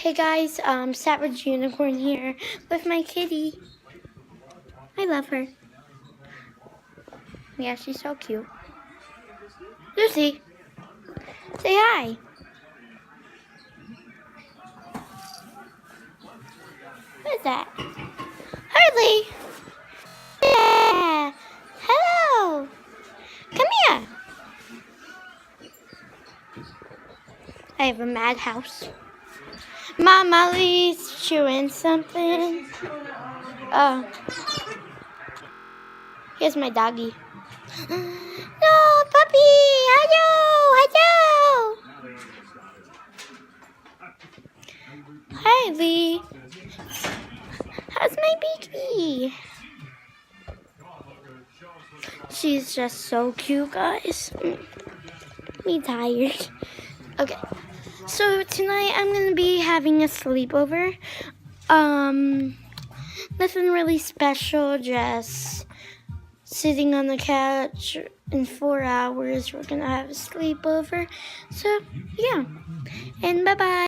Hey guys, Savage Unicorn here with my kitty. I love her. Yeah, she's so cute. Lucy, say hi. What is that? Harley! Yeah! Hello! Come here! I have a madhouse. Mom, Molly's chewing something. Here's my doggy. No, puppy! Hello! Hello! Hi, Lee. How's my baby? She's just so cute, guys. Me tired. Okay. So tonight I'm gonna be having a sleepover. Nothing really special, just sitting on the couch in 4 hours. We're gonna have a sleepover. So yeah. And bye-bye.